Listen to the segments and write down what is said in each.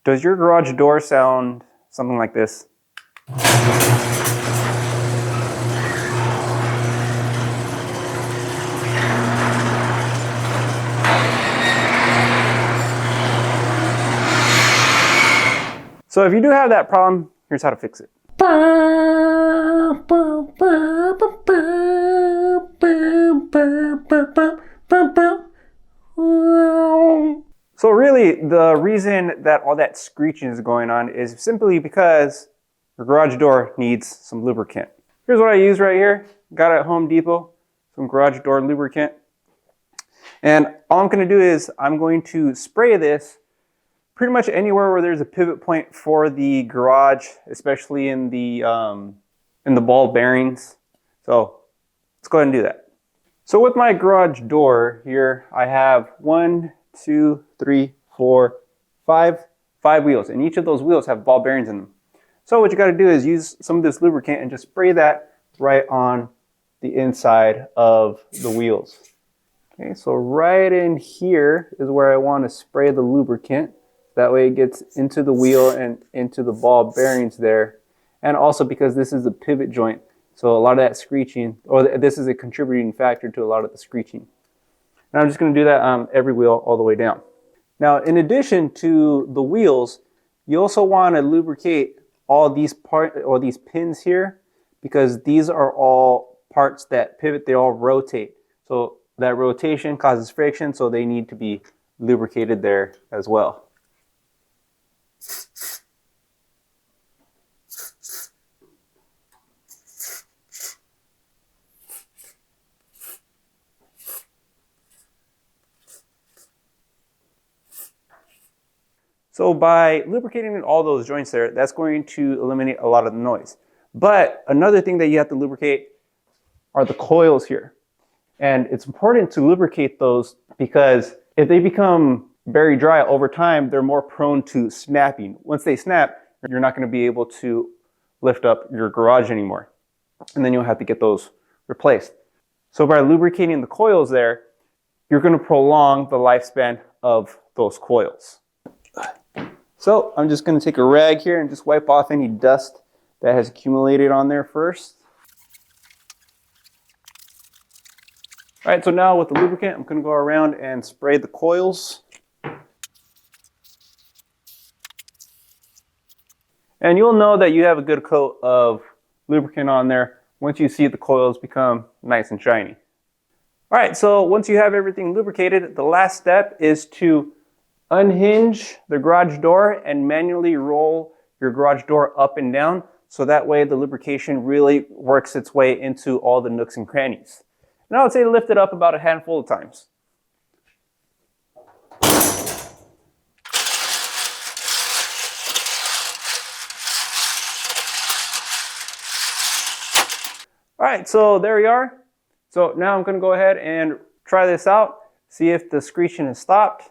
Does your garage door sound something like this? So if you do have that problem, here's how to fix it. So really, the reason that all that screeching is going on is simply because your garage door needs some lubricant. Here's what I use right here. Got it at Home Depot, some garage door lubricant. And all I'm going to do is I'm going to spray this pretty much anywhere where there's a pivot point for the garage, especially in the ball bearings. So let's go ahead and do that. So with my garage door here, I have 1, 2, 3, 4, 5 wheels, and each of those wheels have ball bearings in them. So what you got to do is use some of this lubricant and just spray that right on the inside of the wheels. Okay, so right in here is where I want to spray the lubricant. That way it gets into the wheel and into the ball bearings there. And also because this is a pivot joint, so a lot of that screeching, or this is a contributing factor to a lot of the screeching. And I'm just going to do that on every wheel all the way down. Now, in addition to the wheels, you also want to lubricate all these these pins here, because these are all parts that pivot, they all rotate. So that rotation causes friction, so they need to be lubricated there as well. So by lubricating all those joints there, that's going to eliminate a lot of the noise. But another thing that you have to lubricate are the coils here. And it's important to lubricate those because if they become very dry over time, they're more prone to snapping. Once they snap, you're not going to be able to lift up your garage anymore. And then you'll have to get those replaced. So by lubricating the coils there, you're going to prolong the lifespan of those coils. So I'm just going to take a rag here and just wipe off any dust that has accumulated on there first. All right, so now with the lubricant, I'm going to go around and spray the coils. And you'll know that you have a good coat of lubricant on there once you see the coils become nice and shiny. All right, so once you have everything lubricated, the last step is to unhinge the garage door and manually roll your garage door up and down, so that way the lubrication really works its way into all the nooks and crannies. And I would say lift it up about a handful of times. All right, so there we are. So now I'm going to go ahead and try this out, see if the screeching has stopped.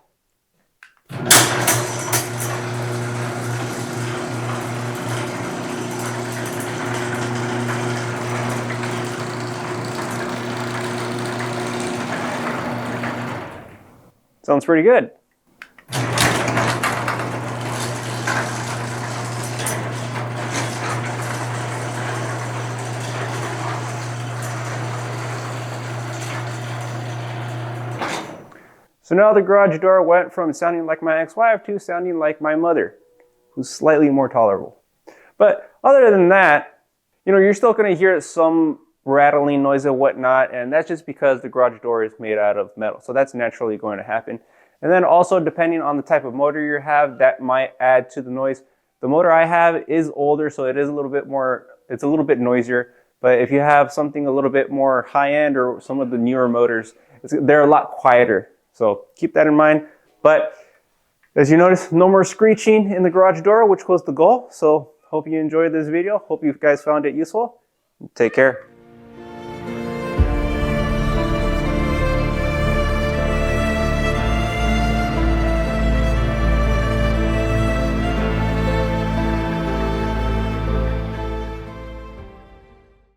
Sounds pretty good. So now the garage door went from sounding like my ex-wife to sounding like my mother, who's slightly more tolerable. But other than that, you're still going to hear some rattling noise and whatnot, and that's just because the garage door is made out of metal. So that's naturally going to happen. And then also, depending on the type of motor you have, that might add to the noise. The motor I have is older, so it is a little bit more, it's a little bit noisier. But if you have something a little bit more high-end or some of the newer motors, they're a lot quieter. So keep that in mind. But as you notice, no more screeching in the garage door, which was the goal. So hope you enjoyed this video. Hope you guys found it useful. Take care.